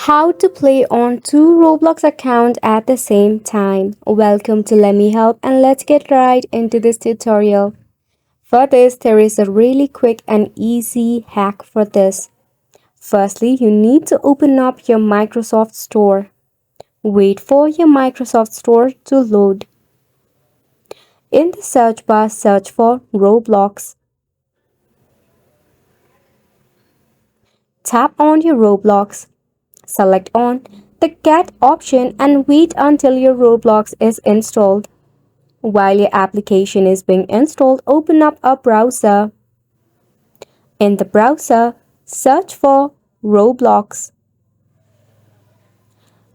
How to play on two Roblox accounts at the same time. Welcome to Let Me Help and let's get right into this tutorial. For this, there is a really quick and easy hack for this. Firstly, you need to open up your Microsoft Store. Wait for your Microsoft Store to load. In the search bar, search for Roblox. Tap on your Roblox. Select on the Get option and wait until your Roblox is installed. While your application is being installed, open up a browser. In the browser, search for Roblox.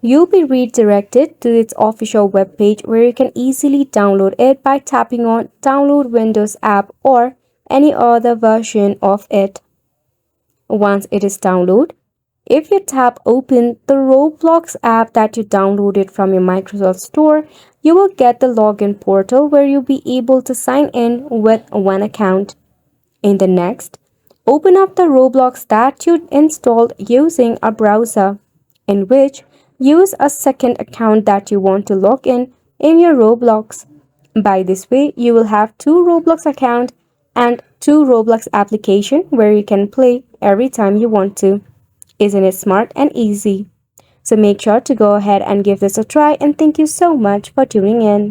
You'll be redirected to its official webpage where you can easily download it by tapping on Download Windows app or any other version of it. Once it is downloaded, if you tap open the Roblox app that you downloaded from your Microsoft Store, you will get the login portal where you'll be able to sign in with one account. In the next, open up the Roblox that you installed using a browser, in which use a second account that you want to log in your Roblox. By this way, you will have two Roblox accounts and two Roblox application where you can play every time you want to. Isn't it smart and easy? So make sure to go ahead and give this a try and thank you so much for tuning in.